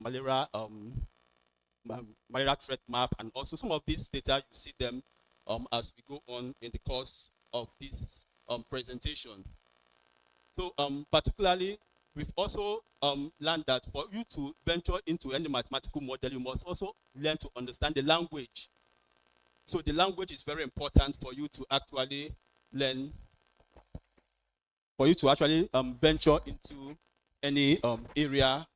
malaria malaria threat map, and also some of these data you see them as we go on in the course of this presentation. So particularly, we've also learned that for you to venture into any mathematical model, you must also learn to understand the language. So the language is very important for you to actually learn, for you to actually venture into any area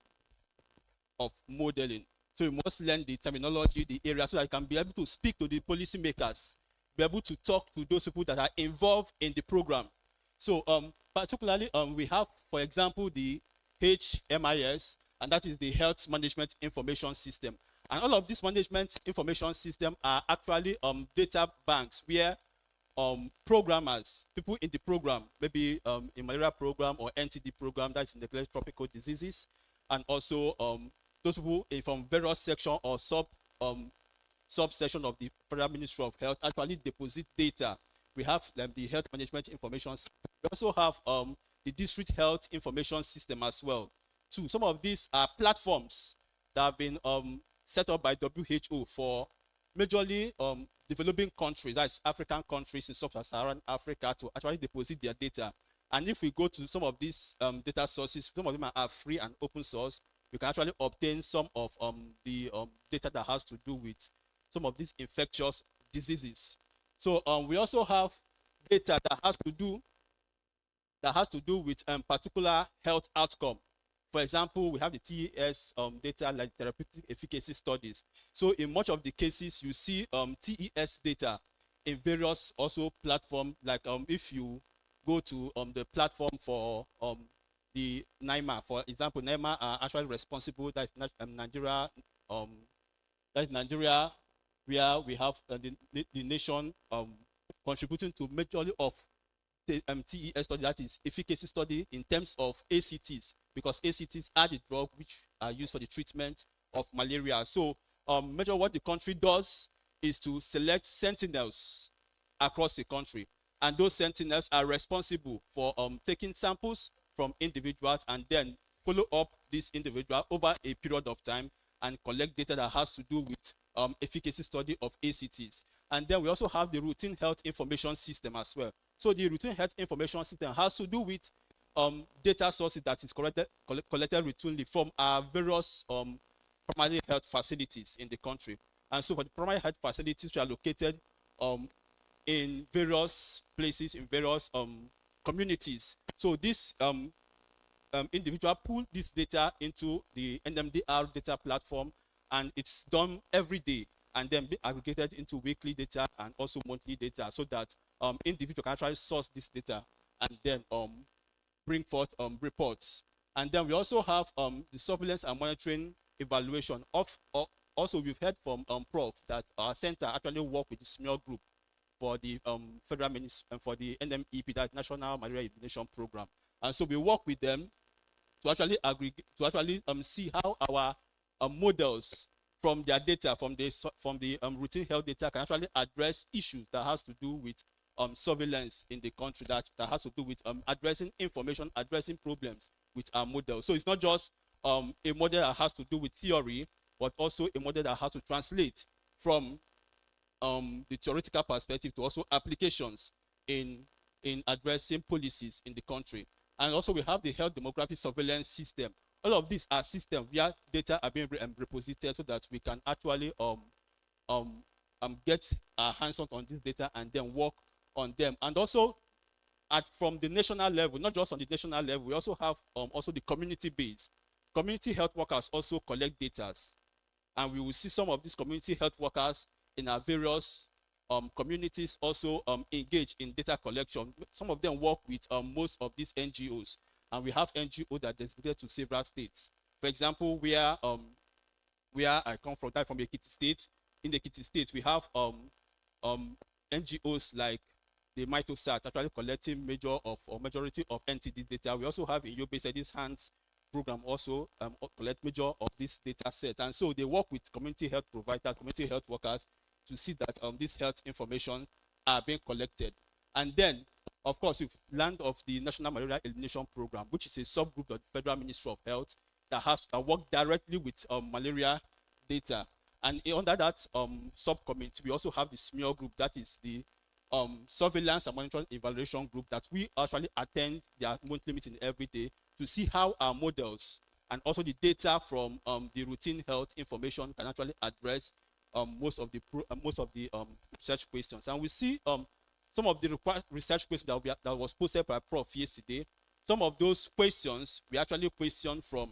of modeling. So you must learn the terminology, the area, so that you can be able to speak to the policymakers, be able to talk to those people that are involved in the program. So particularly, we have, for example, the HMIS, and that is the Health Management Information System. And all of these management information systems are actually data banks where programmers, people in the program, maybe in malaria program or NTD program, that's in the tropical diseases, and also those people from various section or subsection of the Federal Ministry of Health actually deposit data. We have the Health Management Information System. We also have the District Health Information System as well. Too. Some of these are platforms that have been set up by WHO for majorly developing countries, that's African countries in sub-Saharan Africa, to actually deposit their data. And if we go to some of these data sources, some of them are free and open source. You can actually obtain some of the data that has to do with some of these infectious diseases. So we also have data that has to do with particular health outcome. For example, we have the TES data, like Therapeutic Efficacy Studies. So in much of the cases, you see TES data in various also platforms, like if you go to the platform for the NIMA, for example, NIMA are actually responsible, that's Nigeria, where we have the nation contributing to majority of the TES study, that is efficacy study in terms of ACTs, because ACTs are the drug which are used for the treatment of malaria. So major what the country does is to select sentinels across the country, and those sentinels are responsible for taking samples from individuals and then follow up this individual over a period of time and collect data that has to do with efficacy study of ACTs. And then we also have the routine health information system as well. So the routine health information system has to do with data sources that is collected routinely from our various primary health facilities in the country. And so for the primary health facilities, which are located in various places, in various communities. So this individual pull this data into the NMDR data platform, and it's done every day and then be aggregated into weekly data and also monthly data, so that individual can actually source this data and then bring forth reports. And then we also have the surveillance and monitoring evaluation of. Also, we've heard from Prof that our center actually work with the small group for the federal ministry and for the NMEP, that National Malaria Elimination Program. And so we work with them to actually aggregate, to actually see how our models from their data, from the routine health data, can actually address issues that has to do with surveillance in the country, that has to do with addressing information, addressing problems with our model. So it's not just a model that has to do with theory, but also a model that has to translate from the theoretical perspective to also applications in addressing policies in the country. And also we have the health demographic surveillance system. All of these are systems where data are being reposited so that we can actually get our hands on this data and then work on them. And also from the national level, not just on the national level, we also have also the community base. Community health workers also collect data, and we will see some of these community health workers in our various communities also engage in data collection. Some of them work with most of these NGOs, and we have NGOs that are designated to several states. For example, where I come from, that from Ekiti State. In the Ekiti State, we have NGOs like the Mitosat actually collecting majority of NTD data. We also have in Yobe Studies Hands program also collect major of this data set, and so they work with community health providers, community health workers, to see that this health information are being collected. And then, of course, we've learned of the National Malaria Elimination Program, which is a subgroup of the Federal Ministry of Health, that work directly with malaria data. And under that subcommittee, we also have the smear group, that is the surveillance and monitoring evaluation group, that we actually attend their monthly meeting every day to see how our models and also the data from the routine health information can actually address most of the research questions. And we see some of the research questions that was posted by Prof yesterday. Some of those questions we actually questioned from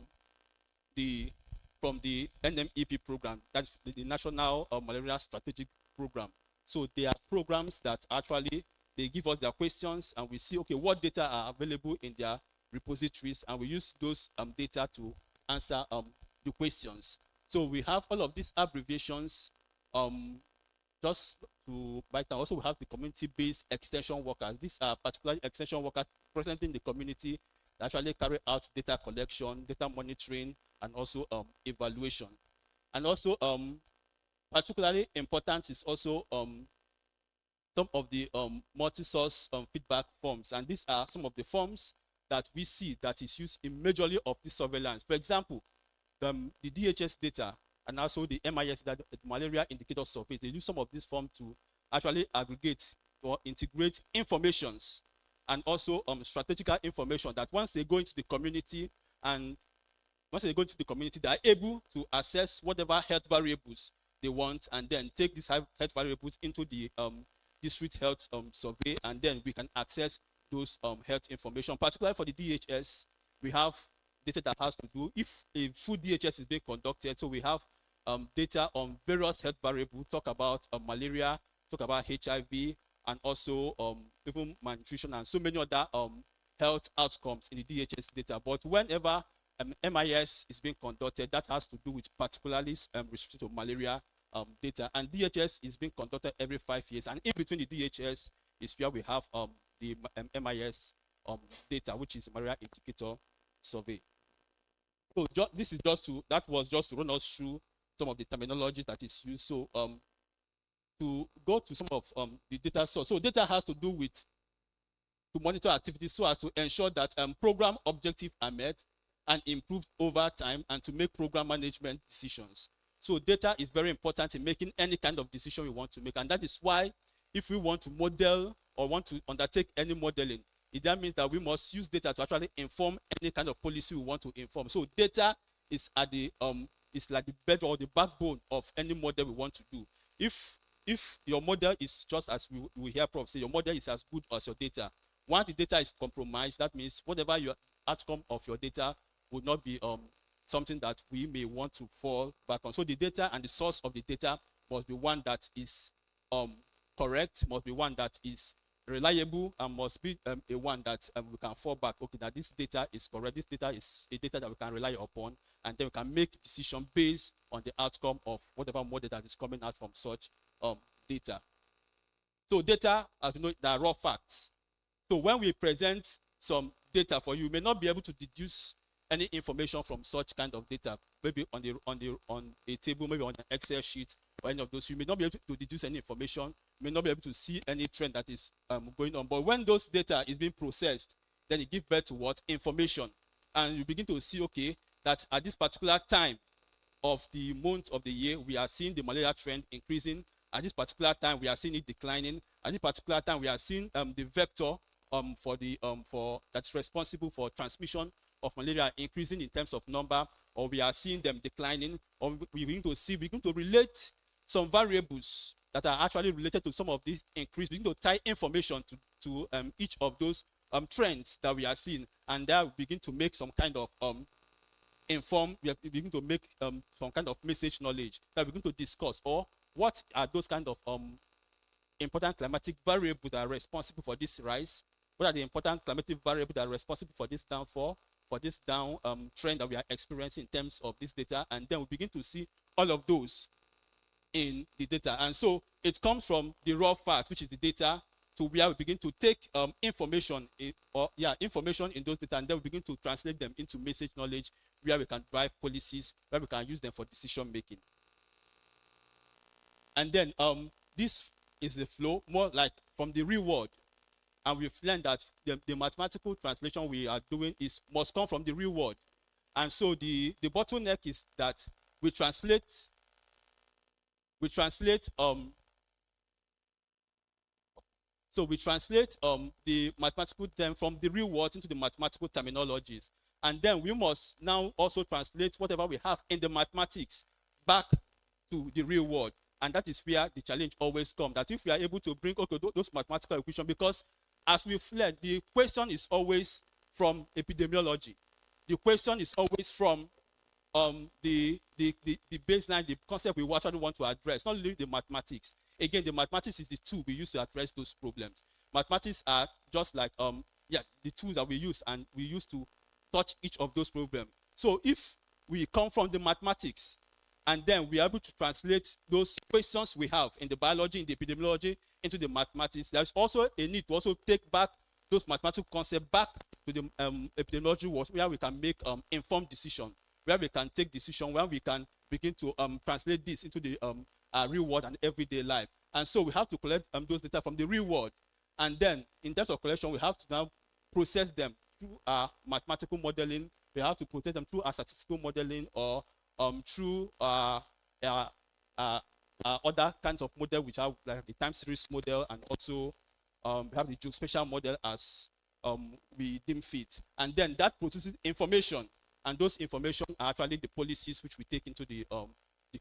the NMEP program, that's the National Malaria Strategic Program. So they are programs that actually they give us their questions, and we see, okay, what data are available in their repositories, and we use those data to answer the questions. So we have all of these abbreviations. Just to bite down, also we have the community-based extension workers. These are particularly extension workers present in the community that actually carry out data collection, data monitoring, and also evaluation. And also particularly important is also some of the multi-source feedback forms, and these are some of the forms that we see that is used in majorly of the surveillance. For example, the DHIS data and also the MIS, that the malaria indicator survey, they use some of these forms to actually aggregate or integrate informations and also strategical information that once they go into the community, they are able to assess whatever health variables they want, and then take these health variables into the district health survey, and then we can access those health information. Particularly for the DHS, we have data that has to do if a full DHS is being conducted. So we have data on various health variables, talk about malaria, talk about HIV, and also even malnutrition and so many other health outcomes in the DHS data. But whenever MIS is being conducted, that has to do with particularly restricted to malaria data, and DHS is being conducted every 5 years, and in between the DHS is where we have the MIS data, which is malaria indicator survey. So that was just to run us through some of the terminology that is used. So to go to some of the data source. So data has to do with to monitor activities so as to ensure that program objectives are met and improved over time, and to make program management decisions. So data is very important in making any kind of decision we want to make, and that is why if we want to model or want to undertake any modeling, that means that we must use data to actually inform any kind of policy we want to inform. So data is at the is like the bed or the backbone of any model we want to do. If your model is just as we hear Prof say, your model is as good as your data. Once the data is compromised, that means whatever your outcome of your data would not be something that we may want to fall back on. So the data and the source of the data must be one that is correct, must be one that is reliable, and must be a one that we can fall back. Okay, that this data is correct, this data is a data that we can rely upon, and then we can make decision based on the outcome of whatever model that is coming out from such data. So data, as you know, they are raw facts. So when we present some data for you, you may not be able to deduce any information from such kind of data, maybe on a table, maybe on an Excel sheet or any of those. You may not be able to deduce any information. You may not be able to see any trend that is going on. But when those data is being processed, then it gives birth to what? Information. And you begin to see, okay, that at this particular time of the month of the year, we are seeing the malaria trend increasing. At this particular time, we are seeing it declining. At this particular time, we are seeing the vector that's responsible for transmission of malaria increasing in terms of number, or we are seeing them declining, or we begin to relate some variables that are actually related to some of these increase. We begin to tie information to each of those trends that we are seeing, and that we begin to make some kind of we begin to make some kind of message knowledge that we begin to discuss, or what are those kind of important climatic variables that are responsible for this rise? What are the important climatic variables that are responsible for this downfall, for this down trend that we are experiencing in terms of this data? And then we begin to see all of those in the data. And so it comes from the raw fact, which is the data, to where we begin to take information in those data, and then we begin to translate them into message knowledge, where we can drive policies, where we can use them for decision making. And then this is the flow, more like from the real world. And we've learned that the mathematical translation we are doing must come from the real world. And so the bottleneck is that we translate the mathematical term from the real world into the mathematical terminologies. And then we must now also translate whatever we have in the mathematics back to the real world. And that is where the challenge always comes, that if we are able to bring, okay, those mathematical equations, because as we've learned, the question is always from epidemiology. The question is always from the baseline, the concept we actually want to address, not really the mathematics. Again, the mathematics is the tool we use to address those problems. Mathematics are just like the tools that we use, and we use to touch each of those problems. So if we come from the mathematics and then we are able to translate those questions we have in the biology, in the epidemiology, into the mathematics, there's also a need to also take back those mathematical concepts back to the epidemiology world, where we can make informed decisions, where we can take decisions, where we can begin to translate this into the real world and everyday life. And so we have to collect those data from the real world. And then in terms of collection, we have to now process them through our mathematical modeling. We have to process them through our statistical modeling, or through other kinds of model, which are like the time series model, and also we have the geospatial model as we deem fit. And then that produces information, and those information are actually the policies which we take into the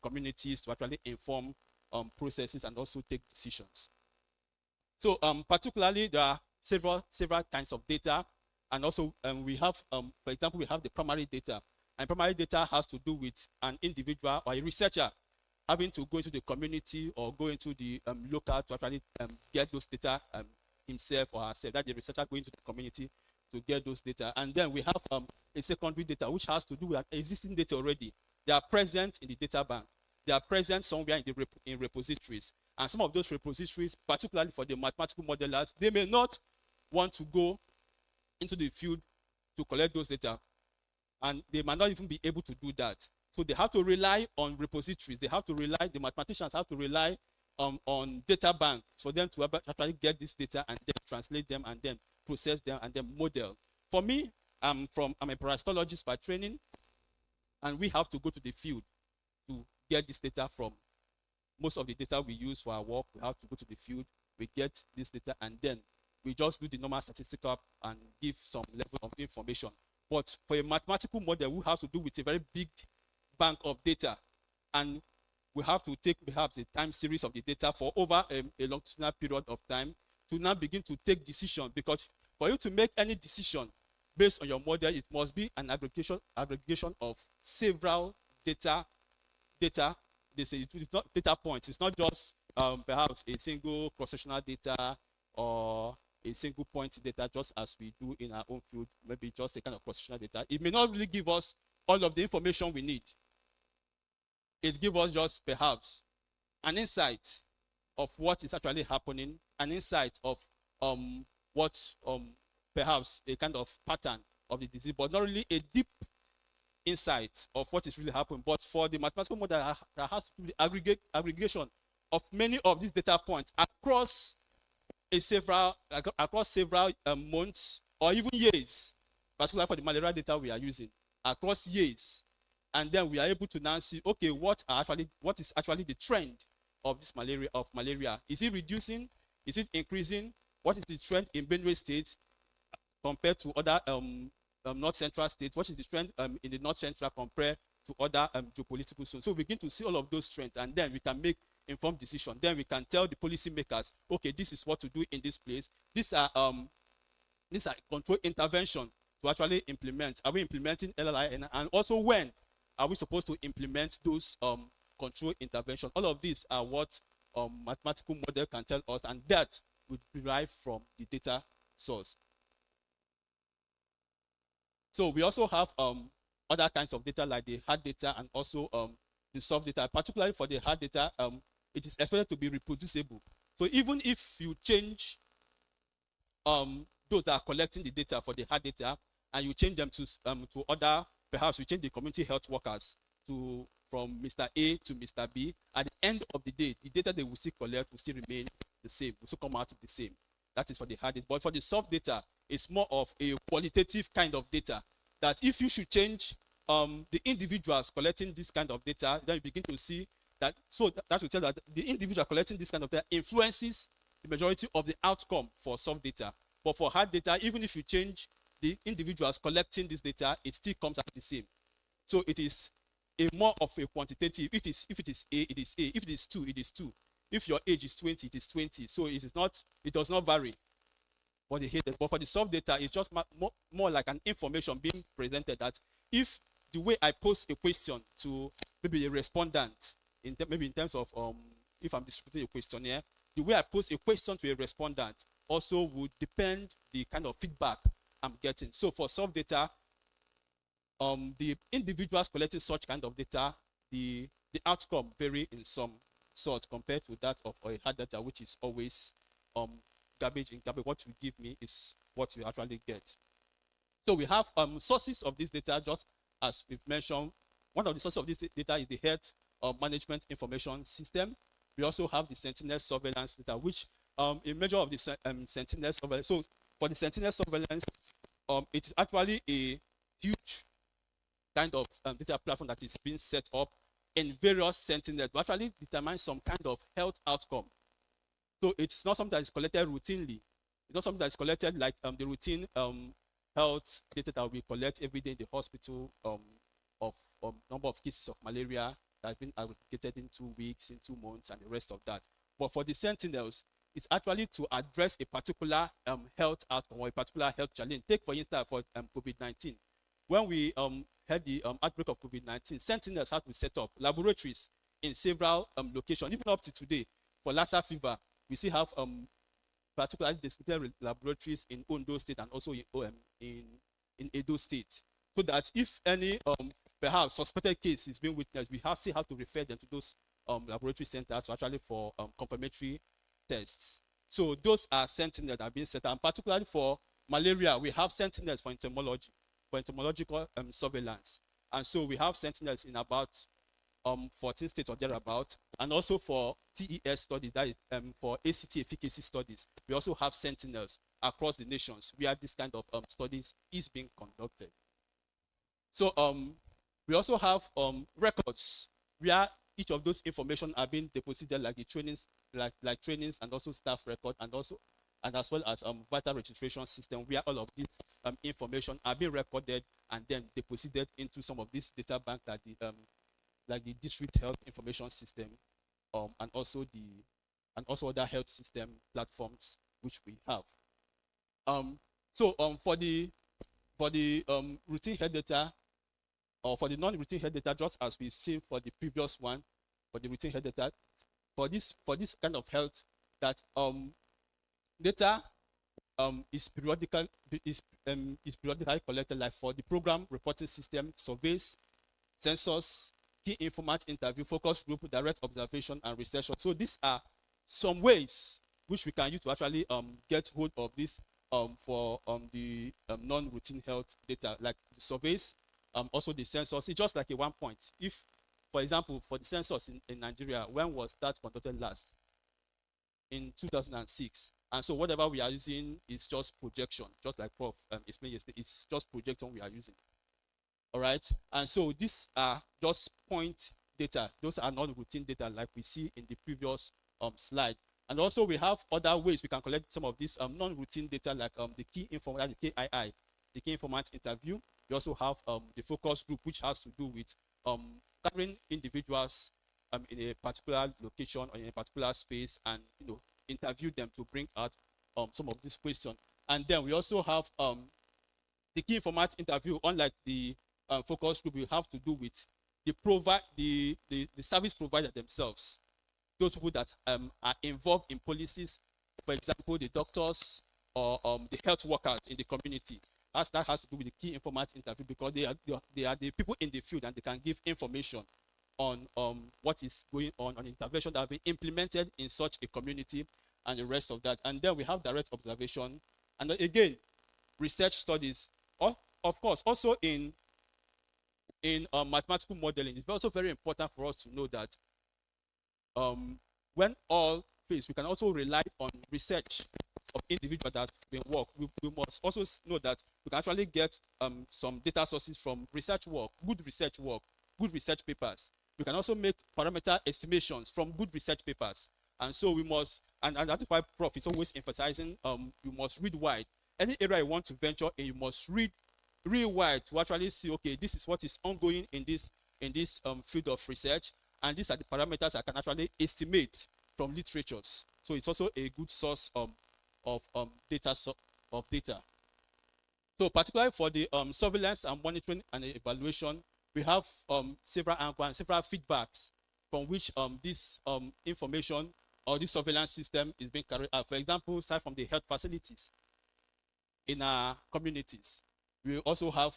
communities to actually inform processes and also take decisions. So particularly, there are several kinds of data, and also we have, for example, we have the primary data. And primary data has to do with an individual or a researcher having to go into the community or go into the local to actually get those data himself or herself. That the researcher going to the community to get those data. And then we have a secondary data, which has to do with existing data already. They are present in the data bank. They are present somewhere in repositories. And some of those repositories, particularly for the mathematical modelers, they may not want to go into the field to collect those data, and they might not even be able to do that. So they have to rely on repositories. The mathematicians have to rely on data bank for them to actually get this data and then translate them and then process them and then model. For me, I'm a parasitologist by training, and we have to go to the field to get this data from. Most of the data we use for our work, we have to go to the field, we get this data, and then we just do the normal statistical and give some level of information. But for a mathematical model, we have to do with a very big bank of data, and we have to take perhaps a time series of the data for over a longitudinal period of time to now begin to take decisions. Because for you to make any decision based on your model, it must be an aggregation of several data. They say it's not data points. It's not just perhaps a single cross-sectional data or a single point data, just as we do in our own field, maybe just a kind of cross-sectional data. It may not really give us all of the information we need. It gives us just perhaps an insight of what is actually happening, an insight of what perhaps a kind of pattern of the disease, but not really a deep insight of what is really happening. But for the mathematical model, that has to do the aggregation of many of these data points across several months or even years, particularly for the malaria data we are using, across years. And then we are able to now see, okay, what is actually the trend of this malaria? Is it reducing? Is it increasing? What is the trend in Benue State compared to other North Central states? What is the trend in the North Central compared to other geopolitical zones? So we begin to see all of those trends, and then we can make informed decisions. Then we can tell the policymakers, okay, this is what to do in this place. These are control intervention to actually implement. Are we implementing LLI? And also, when are we supposed to implement those control intervention? All of these are what mathematical model can tell us, and that would derive from the data source. So we also have other kinds of data, like the hard data and also the soft data. Particularly for the hard data, it is expected to be reproducible. So even if you change those that are collecting the data for the hard data, and you change them to other, perhaps you change the community health workers from Mr. A to Mr. B, at the end of the day, the data they will still collect will still remain the same, will still come out the same. That is for the hard data. But for the soft data, it's more of a qualitative kind of data, that if you should change the individuals collecting this kind of data, then you begin to see that, so that will tell that the individual collecting this kind of data influences the majority of the outcome for soft data. But for hard data, even if you change the individuals collecting this data, it still comes out the same. So it is a more of a quantitative. If it is A, it is A. If it is 2, it is 2. If your age is 20, it is 20. So it does not vary. But for the soft data, it's just more like an information being presented, that if the way I pose a question to maybe a respondent, maybe in terms of if I'm distributing a questionnaire, the way I pose a question to a respondent also would depend the kind of feedback I'm getting. So for soft data, the individuals collecting such kind of data, the outcome vary in some sort compared to that of a hard data, which is always garbage in garbage. What you give me is what you actually get. So we have sources of this data, just as we've mentioned. One of the sources of this data is the health management information system. We also have the sentinel surveillance data, which a measure of the sentinel surveillance. So for the sentinel surveillance, it is actually a huge kind of data platform that is being set up in various sentinels to actually determine some kind of health outcome. So it's not something that is collected routinely. It's not something that is collected like the routine health data that we collect every day in the hospital of number of cases of malaria that have been aggregated in 2 weeks, in 2 months, and the rest of that. But for the sentinels, it's actually to address a particular health outcome or a particular health challenge. Take, for instance, for COVID-19. When we had the outbreak of COVID-19, sentinels had to set up laboratories in several locations. Even up to today, for Lassa fever, we still have particularly designated laboratories in Ondo State and also in Edo State, so that if any perhaps suspected case is being witnessed, we still have to refer them to those laboratory centers actually for confirmatory tests. So those are sentinels that are being set up. And particularly for malaria, we have sentinels for entomology, for entomological surveillance. And so we have sentinels in about 14 states or thereabout. And also for TES studies, that is for ACT efficacy studies, we also have sentinels across the nations where this kind of studies is being conducted. So we also have records where each of those information are being deposited, like the trainings, like trainings, and also staff record, and as well as vital registration system, where all of these information are being recorded and then deposited into some of these data bank that like the district health information system, and also other health system platforms which we have. For the routine health data, or for the non-routine health data, just as we've seen for the previous one, for the routine health data, for this kind of health, that data is periodically collected, like for the program reporting system, surveys, census, key informant interview, focus group, direct observation, and research. So these are some ways which we can use to actually get hold of this for the non-routine health data, like the surveys, also the census. It's just like a 1 point. If, for example, for the census in Nigeria, when was that conducted last? In 2006. And so whatever we are using is just projection, just like Prof explained yesterday. It's just projection we are using. All right. And so these are just point data. Those are not routine data like we see in the previous slide. And also we have other ways we can collect some of this non-routine data, like the key informant, the KII, the key informant interview. We also have the focus group, which has to do with gathering individuals in a particular location or in a particular space, and interview them to bring out some of these questions. And then we also have the key informant interview. Unlike the focus group, we have to do with the service provider themselves, those people that are involved in policies, for example, the doctors or the health workers in the community. That has to do with the key informant interview, because they are the people in the field, and they can give information on what is going on intervention that have been implemented in such a community and the rest of that. And then we have direct observation, and again, research studies. Of course, also in mathematical modeling, it's also very important for us to know that when all fails, we can also rely on research of individuals that been work, we must also know that we can actually get some data sources from research work, good research papers. We can also make parameter estimations from good research papers. And so we must, and that's why Prof is always emphasizing you must read wide. Any area you want to venture in, you must read real wide to actually see, okay, this is what is ongoing in this field of research, and these are the parameters I can actually estimate from literatures. So it's also a good source of data. So particularly for the surveillance and monitoring and evaluation, we have several angles and several feedbacks from which this information or this surveillance system is being carried out. For example, aside from the health facilities in our communities, we also have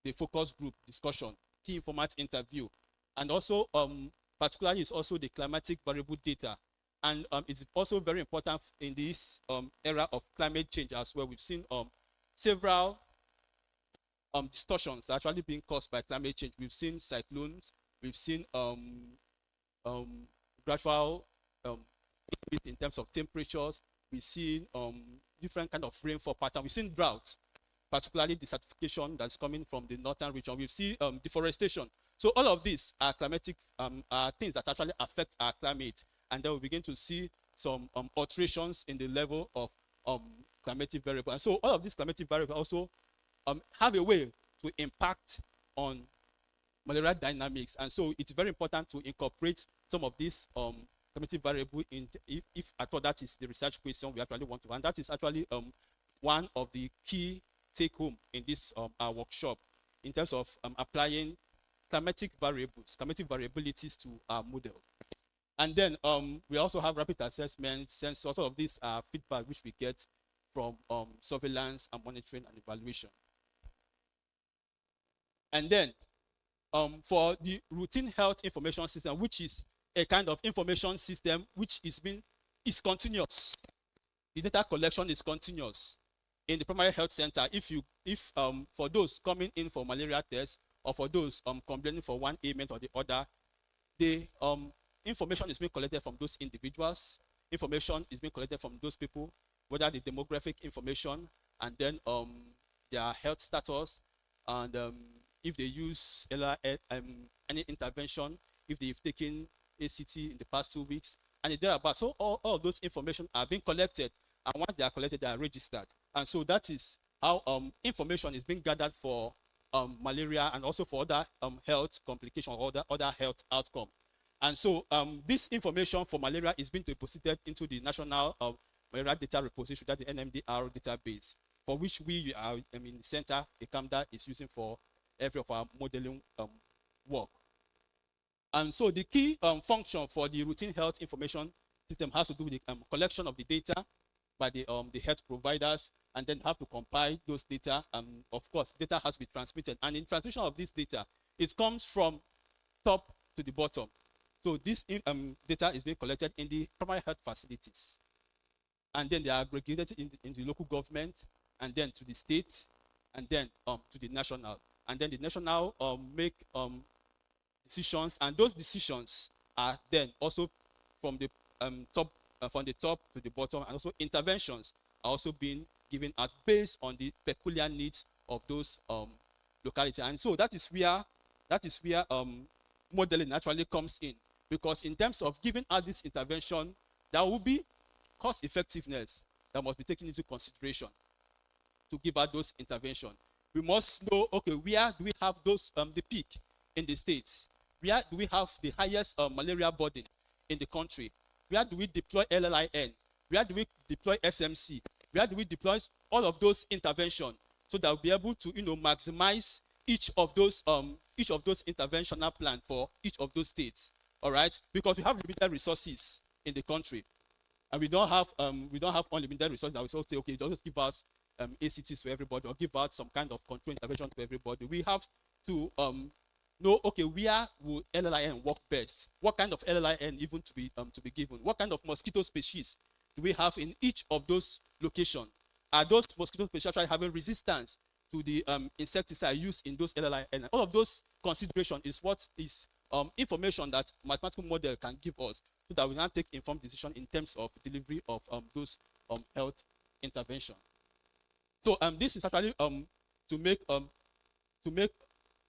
the focus group discussion, key informant interview, and also particularly is also the climatic variable data. And it's also very important in this era of climate change as well. We've seen several distortions actually being caused by climate change. We've seen cyclones, we've seen gradual increase in terms of temperatures, we've seen different kind of rainfall pattern, we've seen drought, particularly desertification that's coming from the northern region. We've seen deforestation. So all of these are climatic are things that actually affect our climate, and then we begin to see some alterations in the level of climatic variable. And so all of these climatic variables also have a way to impact on malaria dynamics. And so it's very important to incorporate some of these climatic variable in, if at all that is the research question we actually want to, and that is actually one of the key take home in this our workshop in terms of applying climatic variabilities to our model. And then we also have rapid assessment, sensors. All of these are feedback which we get from surveillance and monitoring and evaluation. And then for the routine health information system, which is a kind of information system which is continuous. The data collection is continuous in the primary health center. If for those coming in for malaria tests, or for those complaining for one ailment or the other, the information is being collected from those individuals. Information is being collected from those people, whether the demographic information, and then their health status, and if they use any intervention, if they've taken ACT in the past 2 weeks, and thereabouts. So all of those information are being collected, and once they are collected, they are registered. And so that is how information is being gathered for malaria and also for other health complications or other health outcome. And so this information for malaria is being deposited into the National Malaria Data Repository, that's the NMDR database, for which we are, the center, ICAMMDA, is using for every of our modeling work. And so the key function for the routine health information system has to do with the collection of the data by the health providers, and then have to compile those data. Of course, data has to be transmitted. And in transmission of this data, it comes from top to the bottom. So this data is being collected in the primary health facilities. And then they are aggregated in the local government, and then to the state, and then to the national. And then the national make decisions, and those decisions are then also from the top to the bottom, and also interventions are also being given out based on the peculiar needs of those localities. And so that is where modeling actually comes in, because in terms of giving out this intervention, there will be cost effectiveness that must be taken into consideration to give out those interventions. We must know, okay, where do we have those the peak in the states? Where do we have the highest malaria burden in the country? Where do we deploy LLIN? Where do we deploy SMC? Where do we deploy all of those interventions so that we'll be able to maximize each of those interventional plans for each of those states? All right, because we have limited resources in the country, and we don't have unlimited resources that we say, okay, just give us ACTs to everybody, or give out some kind of control intervention to everybody. We have to know, okay, where will LLIN work best? What kind of LLIN even to be given? What kind of mosquito species do we have in each of those locations? Are those mosquito species actually having resistance to the insecticide used in those LLIN? All of those considerations is what is information that mathematical model can give us, so that we can take informed decision in terms of delivery of those health intervention. So this is actually to make to make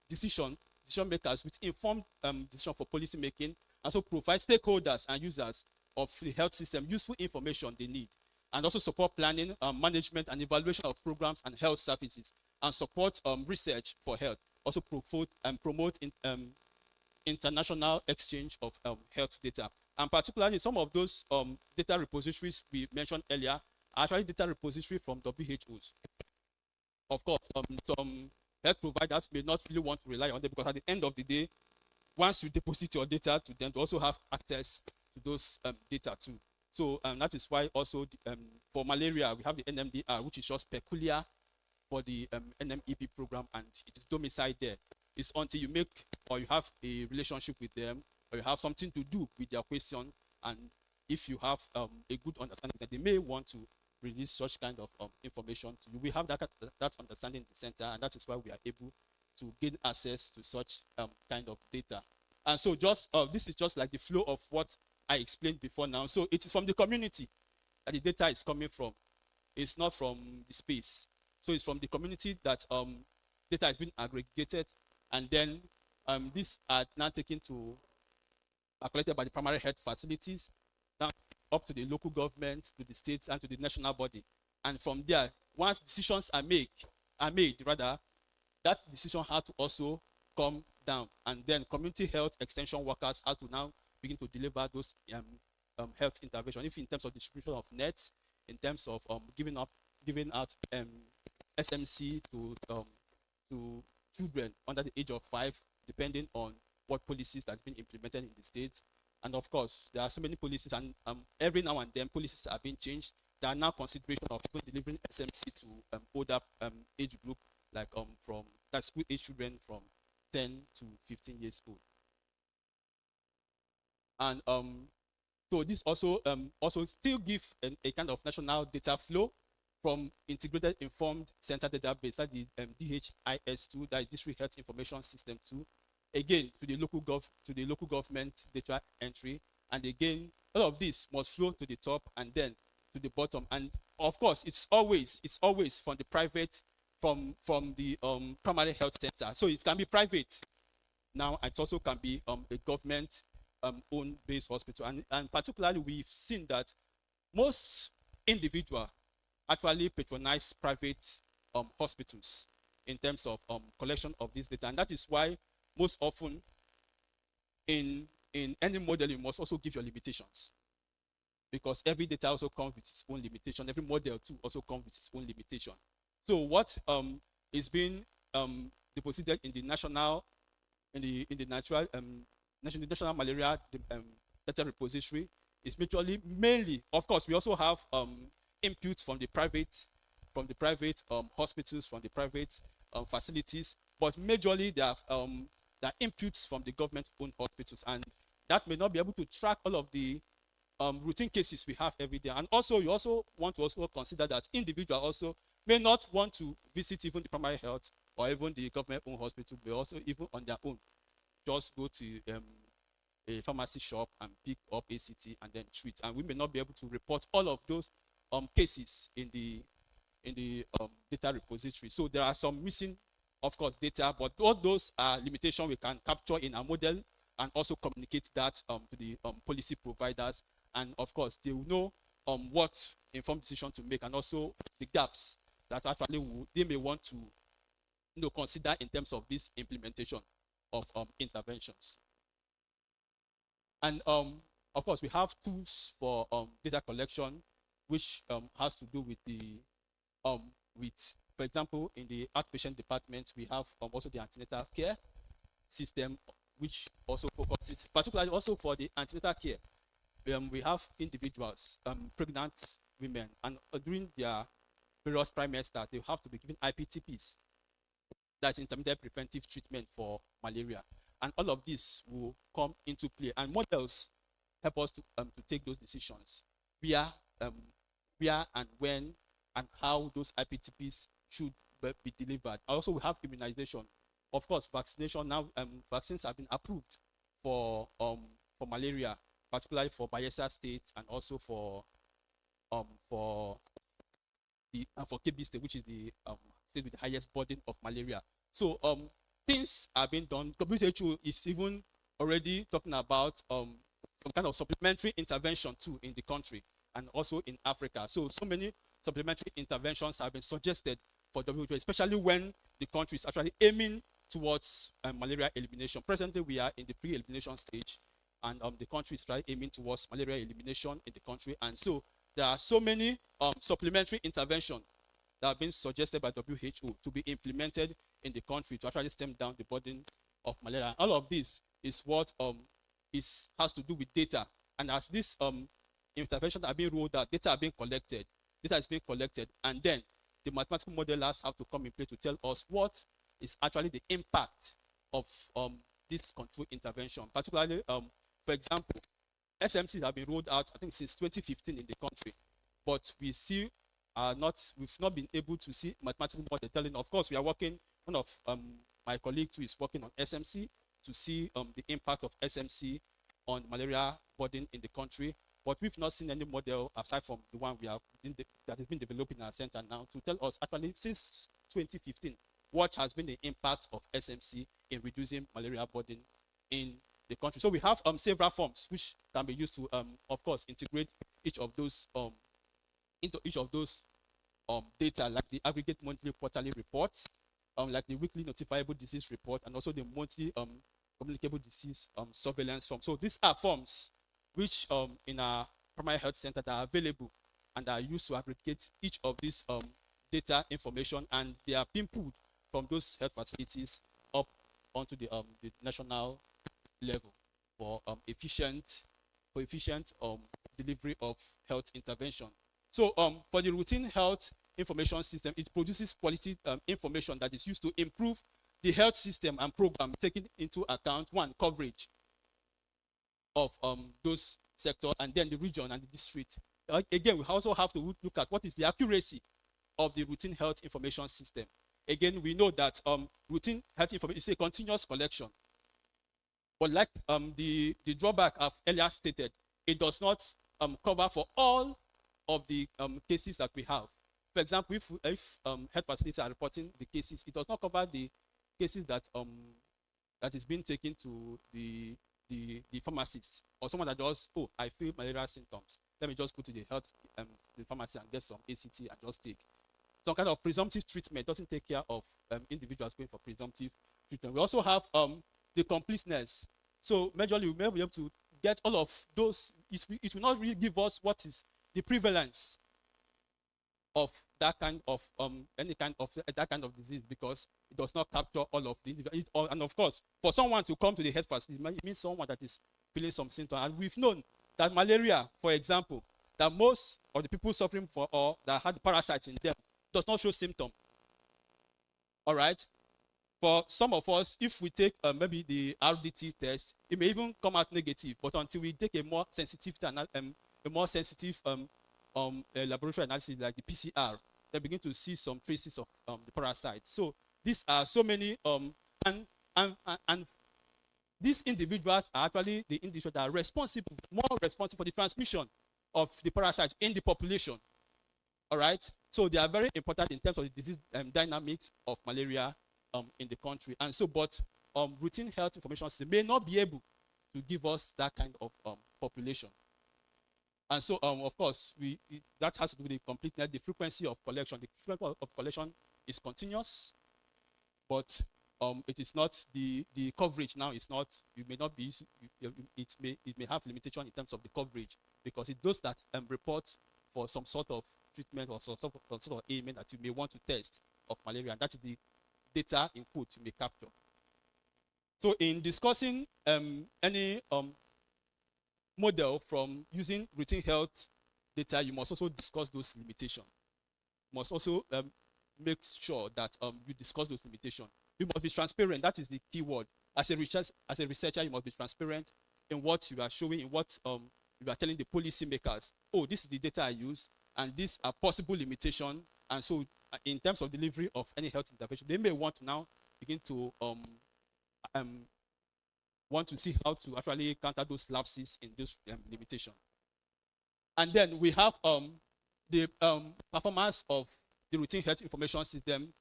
decision makers with informed decision for policy making, and so provide stakeholders and users of the health system useful information they need, and also support planning, management, and evaluation of programs and health services, and support research for health. Also promote international exchange of health data. And particularly some of those data repositories we mentioned earlier are actually data repository from WHOs. Of course, some health providers may not really want to rely on them, because at the end of the day, once you deposit your data to them, to also have access to those data too. So that is why also for malaria, we have the NMDR, which is just peculiar for the NMEP program, and it is domiciled there. It's until you make or you have a relationship with them, or you have something to do with their question, and if you have a good understanding that they may want to release such kind of information to you, we have that understanding in the center, and that is why we are able to gain access to such kind of data. And so just this is just like the flow of what I explained before now. So it is from the community that the data is coming from. It's not from the space. So it's from the community that data has been aggregated, and then these are now taken to are collected by the primary health facilities, now up to the local government, to the states, and to the national body. And from there, once decisions are made, rather, that decision has to also come down, and then community health extension workers have to now begin to deliver those health intervention, if in terms of distribution of nets, in terms of giving out SMC to children under the age of 5, depending on what policies that's been implemented in the states. And of course, there are so many policies, and every now and then policies are being changed. There are now consideration of even delivering SMC to older age group, like from that school age children from 10 to 15 years old. And so this also still give a kind of national data flow from integrated informed center database, that the DHIS2, that is District Health Information System 2, again to the local government data entry, and again all of this must flow to the top and then to the bottom. And of course, it's always from the private, from the primary health center. So it can be private now, it also can be a government owned based hospital, and particularly we've seen that most individuals actually patronize private hospitals in terms of collection of this data, and that is why most often in any model you must also give your limitations, because every data also comes with its own limitation. Every model too also comes with its own limitation. So what is being deposited in the national national malaria data repository is mainly, of course, we also have inputs from the private hospitals, from the private facilities, but majorly there are inputs from the government-owned hospitals, and that may not be able to track all of the routine cases we have every day. And also, you also want to also consider that individuals also may not want to visit even the primary health or even the government-owned hospital, but also even on their own, just go to a pharmacy shop and pick up ACT and then treat. And we may not be able to report all of those cases in the data repository. So there are some missing, of course, data, but all those are limitations we can capture in our model and also communicate that to the policy providers. And of course, they will know what informed decision to make, and also the gaps that actually they may want to consider in terms of this implementation of interventions. And of course, we have tools for data collection, which has to do with the for example, in the outpatient department, we have also the antenatal care system, which also focuses particularly also for the antenatal care. We have individuals, pregnant women, and during their various trimesters, they have to be given IPTPs, that's intermittent preventive treatment for malaria. And all of this will come into play, and models help us to take those decisions, where and when and how those IPTPs should be delivered. Also, we have immunization. Of course, vaccination now, vaccines have been approved for malaria, particularly for Bayelsa State and also for for Kebbi State, which is the state with the highest burden of malaria. So things are being done. WHO is even already talking about some kind of supplementary intervention too in the country and also in Africa. So many supplementary interventions have been suggested for WHO, especially when the country is actually aiming towards malaria elimination. Presently, we are in the pre-elimination stage, and the country is trying aiming towards malaria elimination in the country. And so there are so many supplementary interventions that have been suggested by WHO to be implemented in the country to actually stem down the burden of malaria. All of this is what has to do with data. And as this interventions are being rolled out, data is being collected, and then the mathematical modelers have to come in play to tell us what is actually the impact of this control intervention. Particularly, for example, SMCs have been rolled out, I think, since 2015 in the country, but we've not been able to see mathematical model telling. Of course, we are working. One of my colleagues who is working on SMC to see the impact of SMC on malaria burden in the country, but we've not seen any model aside from the one that has been developed in our center now to tell us actually since 2015 what has been the impact of SMC in reducing malaria burden in the country. So we have several forms which can be used to, of course, integrate each of those into each of those data, like the aggregate monthly quarterly reports, like the weekly notifiable disease report, and also the monthly communicable disease surveillance form. So these are forms which in our primary health center that are available and are used to aggregate each of these data information, and they are being pulled from those health facilities up onto the national level for efficient delivery of health intervention. So for the routine health information system, it produces quality information that is used to improve the health system and program, taking into account one, coverage of those sectors, and then the region and the district. Again, we also have to look at what is the accuracy of the routine health information system. Again, we know that routine health information is a continuous collection, but like the drawback I've earlier stated, it does not cover for all of the cases that we have. For example, if health facilities are reporting the cases, it does not cover the cases that is being taken to the pharmacist, or someone that does, oh, I feel malaria symptoms, let me just go to the pharmacy and get some ACT and just take. Some kind of presumptive treatment doesn't take care of individuals going for presumptive treatment. We also have the completeness. So majorly we may be able to get all of those. It will not really give us what is the prevalence of that kind of that kind of disease, because it does not capture all of the individuals. And of course, for someone to come to the health facility, it means someone that is feeling some symptoms. And we've known that malaria, for example, that most of the people suffering for or that had parasites in them does not show symptom. All right. For some of us, if we take maybe the RDT test, it may even come out negative. But until we take a more sensitive laboratory analysis like the PCR, they begin to see some traces of the parasite. So these are so many and these individuals are actually the individuals that are more responsible for the transmission of the parasite in the population. All right. So they are very important in terms of the disease dynamics of malaria in the country. And so, but routine health information system may not be able to give us that kind of population. And so, of course, that has to do with the completeness, the frequency of collection. The frequency of collection is continuous, but it is not the coverage now is not. You may not be. It may have limitation in terms of the coverage, because it does that report for some sort of treatment or some sort of ailment that you may want to test of malaria, and that is the data input you may capture. So, in discussing any model from using routine health data, you must also discuss those limitations. You must also make sure that you discuss those limitations. You must be transparent. That is the key word. As a researcher, you must be transparent in what you are showing, in what you are telling the policymakers. Oh, this is the data I use, and these are possible limitations. And so, in terms of delivery of any health intervention, they may want to now begin to want to see how to actually counter those lapses in those limitations. And then we have the performance of the routine health information system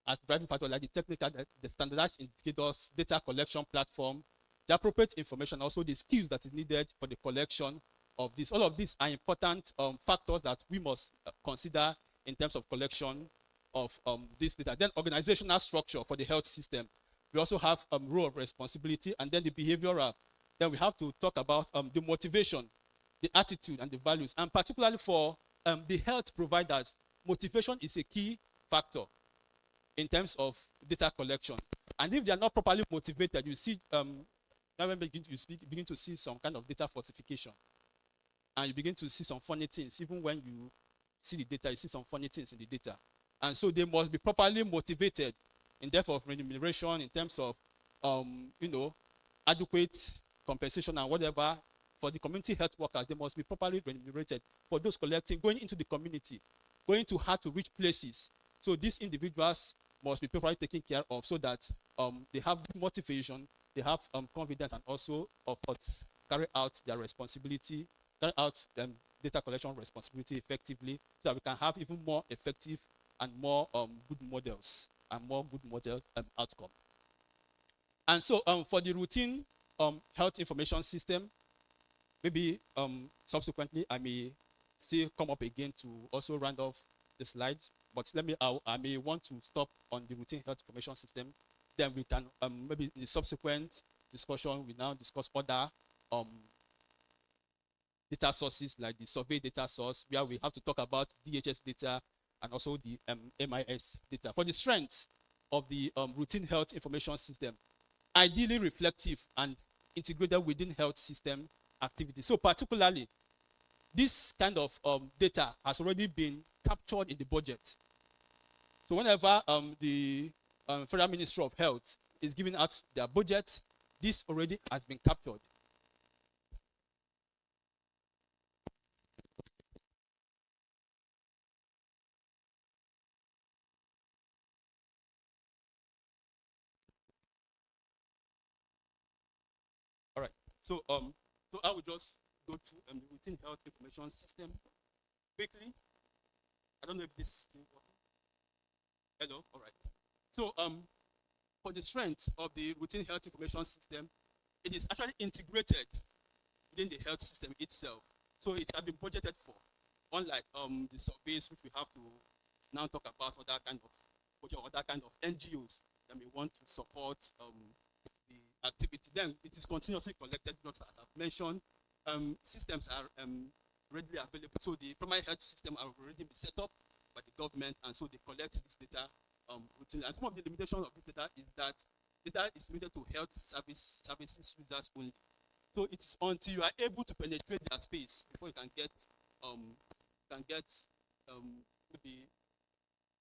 as driving factor, like the technical, the standardized indicators, data collection platform, the appropriate information, also the skills that is needed for the collection of this. All of these are important factors that we must consider in terms of collection of this data. Then organizational structure for the health system. We also have role of responsibility, and then the behavioral. Then we have to talk about the motivation, the attitude, and the values. And particularly for the health providers, motivation is a key factor in terms of data collection. And if they are not properly motivated, you see, now when you begin to see some kind of data falsification. And you begin to see some funny things. Even when you see the data, you see some funny things in the data. And so they must be properly motivated in terms of remuneration, in terms of, adequate compensation and whatever. For the community health workers, they must be properly remunerated. For those collecting, going into the community, going to hard to reach places. So these individuals must be properly taken care of so that they have motivation, they have confidence, and also of course carry out their responsibility, carry out data collection responsibility effectively, so that we can have even more effective and more good models and more good model outcome. And so for the routine health information system, maybe subsequently I may still come up again to also round off the slides, but I may want to stop on the routine health information system. Then we can maybe in the subsequent discussion we now discuss other data sources like the survey data source, where we have to talk about DHIS data and also the MIS data. For the strength of the routine health information system, ideally reflective and integrated within health system activity. So particularly, this kind of data has already been captured in the budget. So whenever the Federal Ministry of Health is giving out their budget, this already has been captured. All right. So I will just go through the routine health information system quickly. I don't know if this is still working. Hello. All right. So for the strength of the routine health information system, it is actually integrated within the health system itself. So it has been budgeted for, unlike the surveys which we have to now talk about other kind of other kind of NGOs that may want to support the activity. Then it is continuously collected, not as I've mentioned. Systems are readily available. So the primary health system are already been set up by the government, and so they collect this data routinely. And some of the limitations of this data is that data is limited to health services users only. So it's until you are able to penetrate their space before you can get maybe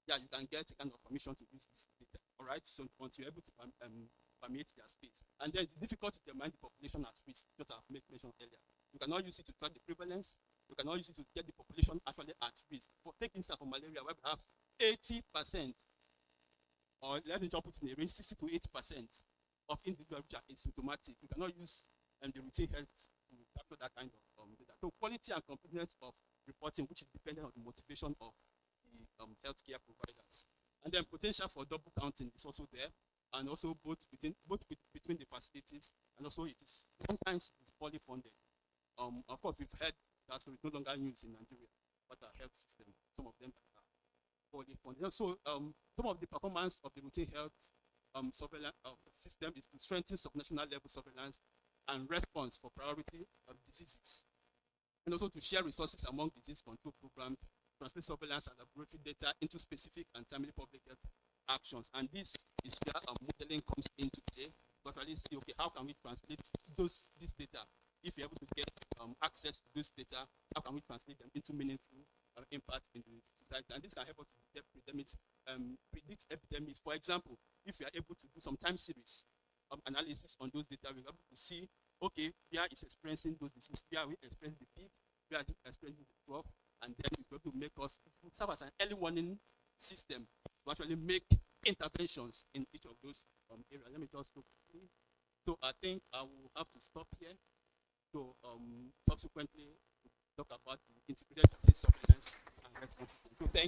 you can get a kind of permission to use this data. All right. So until you're able to permit their space, and then it's difficult to determine the population at risk, just as I've mentioned earlier. You cannot use it to track the prevalence. You cannot use it to get the population actually at risk. For taking instance for malaria, where we have 80%, or let me just put in a range 60 to 80% of individuals which are asymptomatic. You cannot use the routine health to capture that kind of data. So quality and completeness of reporting, which is dependent on the motivation of the healthcare providers. And then potential for double counting is also there, and also both between the facilities, and also it is sometimes it is poorly funded. Of course, we've heard that so it's no longer used in Nigeria, but our health system, some of them are poorly funded. So some of the performance of the routine health surveillance system is to strengthen subnational level surveillance and response for priority diseases, and also to share resources among disease control programs, translate surveillance and laboratory data into specific and timely public health actions. And this is where modeling comes into play to actually see, okay, how can we translate this data? If you're able to get access to this data, how can we translate them into meaningful impact in the society? And this can help us to predict epidemics. For example, if we are able to do some time series analysis on those data, we're able to see, okay, where is experiencing those diseases, where are we experiencing the peak, where are we experiencing the drop, and then we're able to make us serve as an early warning system to actually make interventions in each of those areas. Let me just go quickly. So I think I will have to stop here. So subsequently, talk about the integrated disease surveillance and response system. So thank